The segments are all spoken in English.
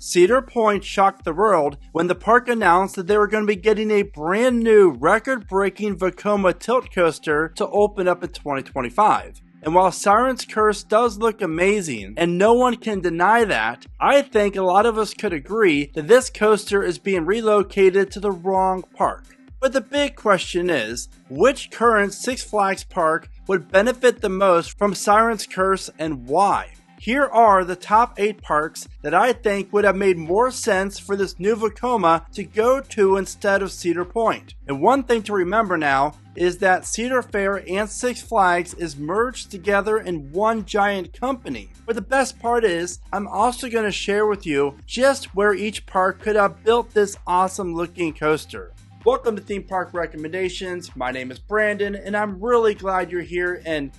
Cedar Point shocked the world when the park announced that they were going to be getting a brand new record-breaking Vekoma Tilt Coaster to open up in 2025. And while Siren's Curse does look amazing, and no one can deny that, I think a lot of us could agree that this coaster is being relocated to the wrong park. But the big question is, which current Six Flags park would benefit the most from Siren's Curse and why? Here are the top 8 parks that I think would have made more sense for this new Vekoma to go to instead of Cedar Point. And one thing to remember now is that Cedar Fair and Six Flags is merged together in one giant company. But the best part is, I'm also going to share with you just where each park could have built this awesome looking coaster. Welcome to Theme Park Recommendations. My name is Brandon and I'm really glad you're here. And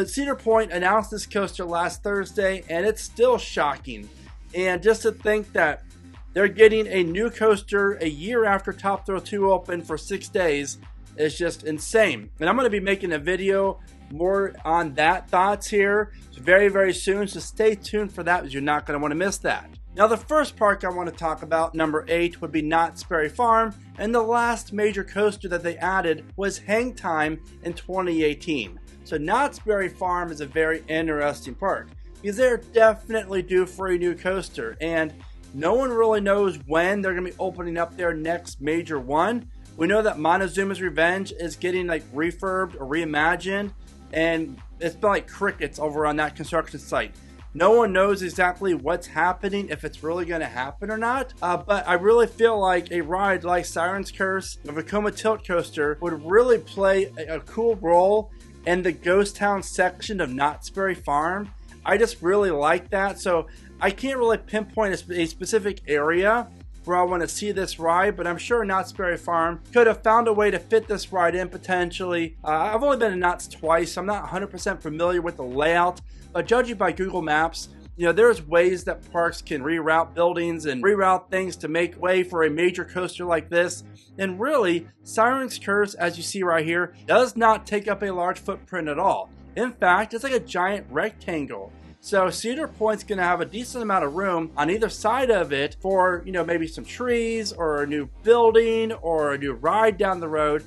Cedar Point announced this coaster last Thursday and it's still shocking. And just to think that they're getting a new coaster a year after Top Thrill 2 opened for 6 days is just insane. And I'm going to be making a video more on that thoughts here very, very soon. So stay tuned for that because you're not going to want to miss that. Now the first park I want to talk about, number 8, would be Knott's Berry Farm, and the last major coaster that they added was Hang Time in 2018. So Knott's Berry Farm is a very interesting park because they're definitely due for a new coaster, and no one really knows when they're going to be opening up their next major one. We know that Montezuma's Revenge is getting like refurbed or reimagined, and it's been like crickets over on that construction site. No one knows exactly what's happening, if it's really going to happen or not. But I really feel like a ride like Siren's Curse, a Vekoma Tilt Coaster, would really play a cool role in the Ghost Town section of Knott's Berry Farm. I just really like that. So I can't really pinpoint a specific area where I want to see this ride, but I'm sure Knott's Berry Farm could have found a way to fit this ride in potentially. I've only been to Knott's twice, so I'm not 100% familiar with the layout, but judging by Google Maps, you know, there's ways that parks can reroute buildings and reroute things to make way for a major coaster like this. And really, Siren's Curse, as you see right here, does not take up a large footprint at all. In fact, it's like a giant rectangle. So Cedar Point's going to have a decent amount of room on either side of it for, you know, maybe some trees or a new building or a new ride down the road.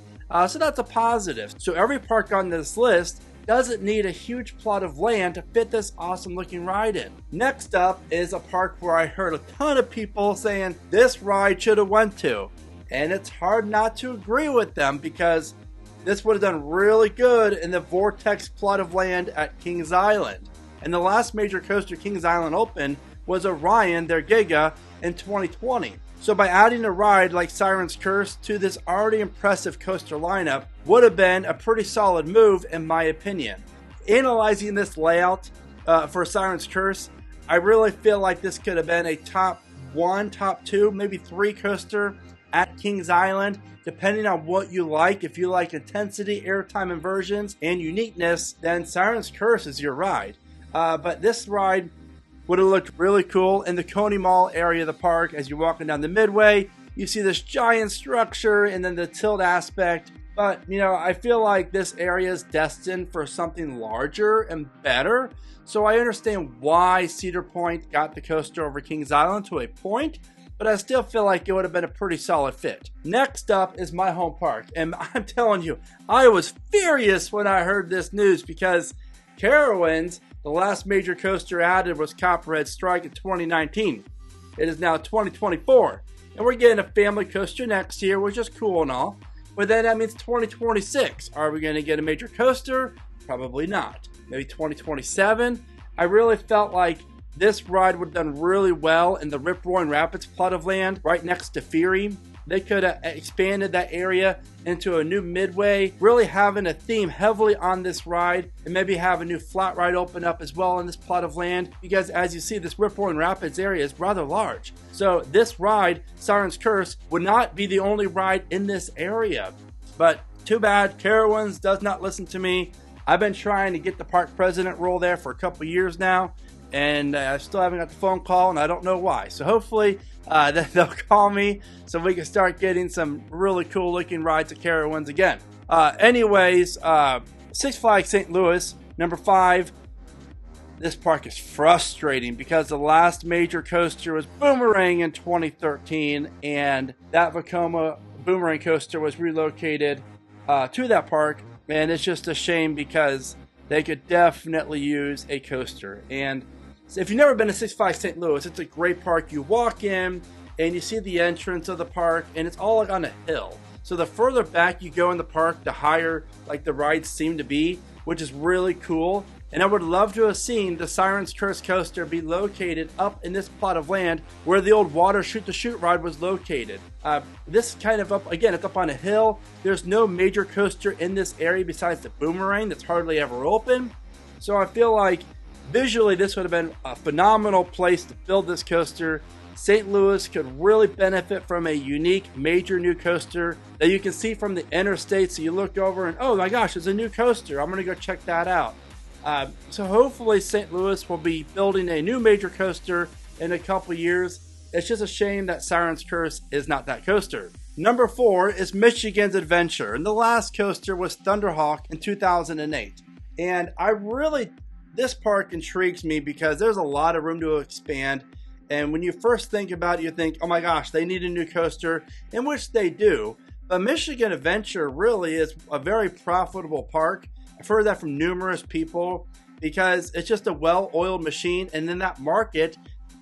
So that's a positive. So every park on this list doesn't need a huge plot of land to fit this awesome looking ride in. Next up is a park where I heard a ton of people saying this ride should have went to. And it's hard not to agree with them because this would have done really good in the Vortex plot of land at Kings Island. And the last major coaster Kings Island opened was Orion, their Giga, in 2020. So by adding a ride like Siren's Curse to this already impressive coaster lineup would have been a pretty solid move in my opinion. Analyzing this layout for Siren's Curse, I really feel like this could have been a top 1, top 2, maybe 3 coaster at Kings Island, depending on what you like. If you like intensity, airtime inversions, and uniqueness, then Siren's Curse is your ride. But this ride would have looked really cool in the Coney Mall area of the park. As you're walking down the midway, you see this giant structure and then the tilt aspect. But, you know, I feel like this area is destined for something larger and better. So I understand why Cedar Point got the coaster over Kings Island to a point, but I still feel like it would have been a pretty solid fit. Next up is my home park. And I'm telling you, I was furious when I heard this news because Carowinds, the last major coaster added, was Copperhead Strike in 2019. It is now 2024, and we're getting a family coaster next year, which is cool and all. But then that means 2026. Are we going to get a major coaster? Probably not. Maybe 2027. I really felt like this ride would have done really well in the Rip-Roaring Rapids plot of land right next to Fury. They could have expanded that area into a new midway, really having a theme heavily on this ride, and maybe have a new flat ride open up as well in this plot of land, because as you see, this Rip-Roaring Rapids area is rather large. So this ride, Siren's Curse, would not be the only ride in this area. But too bad, Carowinds does not listen to me. I've been trying to get the park president role there for a couple years now, and I still haven't got the phone call, and I don't know why. So hopefully they'll call me so we can start getting some really cool looking rides at Carowinds again. Anyways, Six Flags St. Louis, number 5. this park is frustrating because the last major coaster was Boomerang in 2013, and that Vekoma Boomerang coaster was relocated to that park, and it's just a shame because they could definitely use a coaster. And if you've never been to Six Flags St. Louis, it's a great park. You walk in and you see the entrance of the park, and it's all like on a hill. So the further back you go in the park, the higher like the rides seem to be, which is really cool. And I would love to have seen the Siren's Curse coaster be located up in this plot of land where the old water shoot-to-shoot ride was located. This kind of up, again, it's up on a hill. There's no major coaster in this area besides the Boomerang that's hardly ever open. So I feel like visually this would have been a phenomenal place to build this coaster. St. Louis could really benefit from a unique major new coaster that you can see from the interstate. So you look over and, oh my gosh, there's a new coaster. I'm going to go check that out. So hopefully St. Louis will be building a new major coaster in a couple years. It's just a shame that Siren's Curse is not that coaster. Number 4 is Michigan's Adventure, and the last coaster was Thunderhawk in 2008. And this park intrigues me because there's a lot of room to expand. And when you first think about it, you think, oh my gosh, they need a new coaster, in which they do. But Michigan Adventure really is a very profitable park. I've heard that from numerous people because it's just a well-oiled machine, and in that market,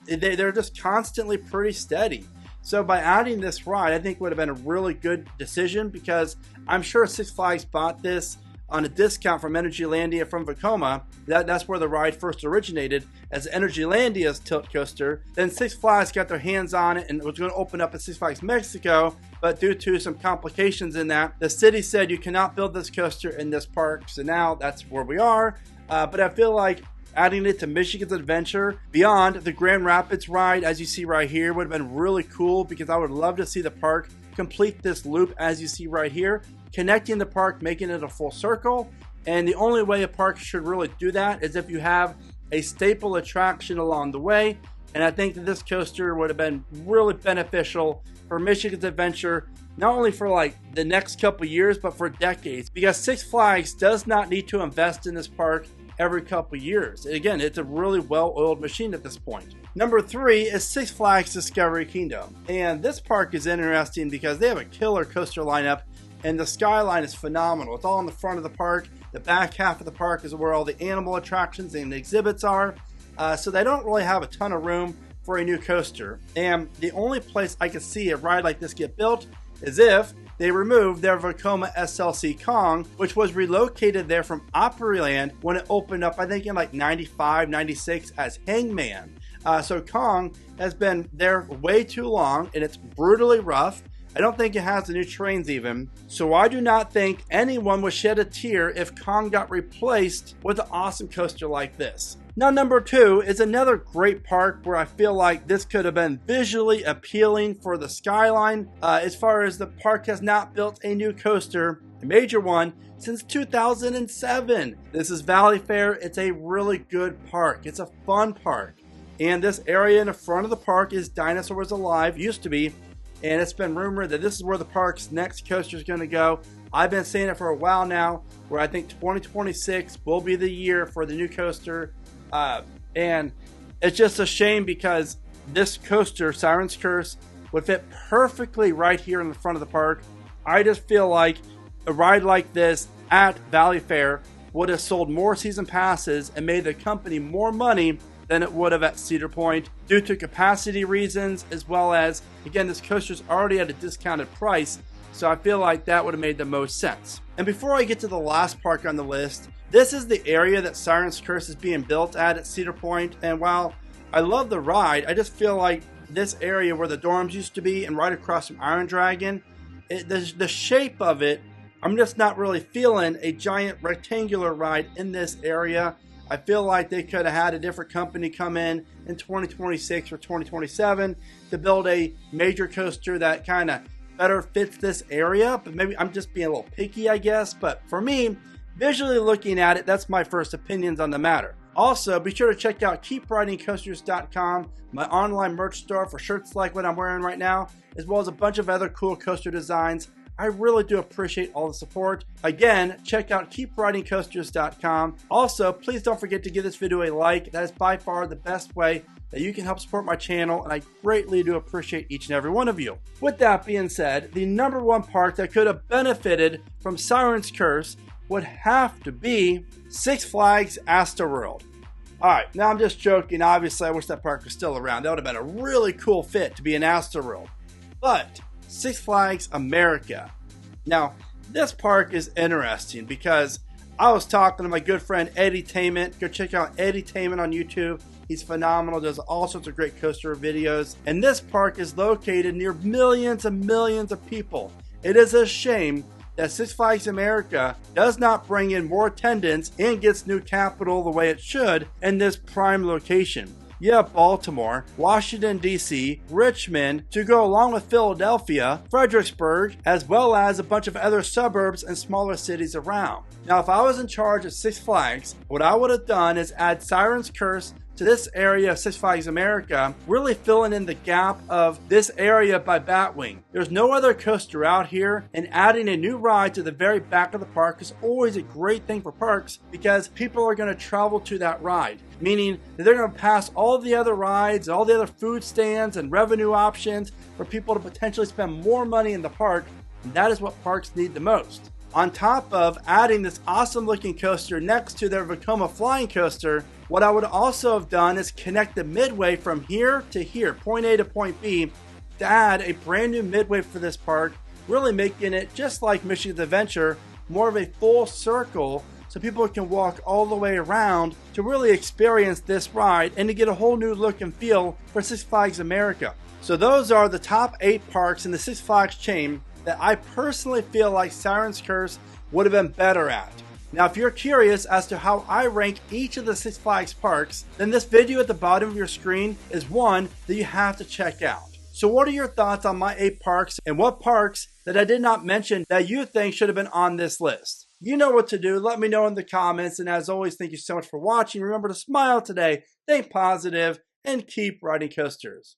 they're just constantly pretty steady. So by adding this ride, I think would have been a really good decision because I'm sure Six Flags bought this on a discount from Energylandia from Vekoma. That's where the ride first originated as Energylandia's tilt coaster. Then Six Flags got their hands on it and it was going to open up at Six Flags Mexico, but due to some complications in that, the city said you cannot build this coaster in this park. So now that's where we are. But I feel like adding it to Michigan's Adventure beyond the Grand Rapids ride, as you see right here, would have been really cool because I would love to see the park complete this loop as you see right here, connecting the park, making it a full circle. And the only way a park should really do that is if you have a staple attraction along the way. And I think that this coaster would have been really beneficial for Michigan's Adventure, not only for like the next couple years, but for decades, because Six Flags does not need to invest in this park every couple years. Again, it's a really well-oiled machine at this point. Number 3 is Six Flags Discovery Kingdom. And this park is interesting because they have a killer coaster lineup, and the skyline is phenomenal. It's all in the front of the park. The back half of the park is where all the animal attractions and the exhibits are. So they don't really have a ton of room for a new coaster. And the only place I could see a ride like this get built is if they removed their Vekoma SLC Kong, which was relocated there from Opryland when it opened up, I think in like 95, 96 as Hangman. So Kong has been there way too long and it's brutally rough. I don't think it has the new trains even. So I do not think anyone would shed a tear if Kong got replaced with an awesome coaster like this. Now number 2 is another great park where I feel like this could have been visually appealing for the skyline. As far as the park has not built a new coaster, a major one, since 2007. This is Valleyfair. It's a really good park. It's a fun park. And this area in the front of the park is Dinosaurs Alive, used to be. And it's been rumored that this is where the park's next coaster is going to go. I've been saying it for a while now, where I think 2026 will be the year for the new coaster. And it's just a shame because this coaster, Siren's Curse, would fit perfectly right here in the front of the park. I just feel like a ride like this at Valleyfair would have sold more season passes and made the company more money than it would have at Cedar Point due to capacity reasons, as well as, again, this coaster's already at a discounted price, so I feel like that would have made the most sense. And before I get to the last park on the list, this is the area that Siren's Curse is being built at Cedar Point, and while I love the ride, I just feel like this area where the dorms used to be and right across from Iron Dragon, the shape of it, I'm just not really feeling a giant rectangular ride in this area. I feel like they could have had a different company come in 2026 or 2027 to build a major coaster that kind of better fits this area. But maybe I'm just being a little picky, I guess. But for me, visually looking at it, that's my first opinions on the matter. Also, be sure to check out KeepRidingCoasters.com, my online merch store for shirts like what I'm wearing right now, as well as a bunch of other cool coaster designs. I really do appreciate all the support. Again, check out keepridingcoasters.com. Also, please don't forget to give this video a like. That is by far the best way that you can help support my channel, and I greatly do appreciate each and every one of you. With that being said, the number one park that could have benefited from Siren's Curse would have to be Six Flags Astroworld. Alright, now I'm just joking. Obviously, I wish that park was still around. That would have been a really cool fit to be an Astroworld. But Six Flags America. Now, this park is interesting because I was talking to my good friend Eddie Tainment. Go check out Eddie Tainment on YouTube. He's phenomenal, does all sorts of great coaster videos. And this park is located near millions and millions of people. It is a shame that Six Flags America does not bring in more attendance and gets new capital the way it should in this prime location. You have Baltimore, Washington, D.C., Richmond, to go along with Philadelphia, Fredericksburg, as well as a bunch of other suburbs and smaller cities around. Now, if I was in charge of Six Flags, what I would have done is add Siren's Curse to this area of Six Flags America, really filling in the gap of this area by Batwing. There's no other coaster out here, and adding a new ride to the very back of the park is always a great thing for parks because people are going to travel to that ride, meaning that they're going to pass all the other rides, all the other food stands and revenue options for people to potentially spend more money in the park, and that is what parks need the most. On top of adding this awesome looking coaster next to their Vekoma flying coaster, what I would also have done is connect the midway from here to here, point A to point B, to add a brand new midway for this park, really making it, just like Michigan's Adventure, more of a full circle so people can walk all the way around to really experience this ride and to get a whole new look and feel for Six Flags America. So those are the top 8 parks in the Six Flags chain that I personally feel like Siren's Curse would have been better at. Now, if you're curious as to how I rank each of the Six Flags parks, then this video at the bottom of your screen is one that you have to check out. So what are your thoughts on my 8 parks, and what parks that I did not mention that you think should have been on this list? You know what to do. Let me know in the comments, and as always, thank you so much for watching. Remember to smile today, think positive, and keep riding coasters.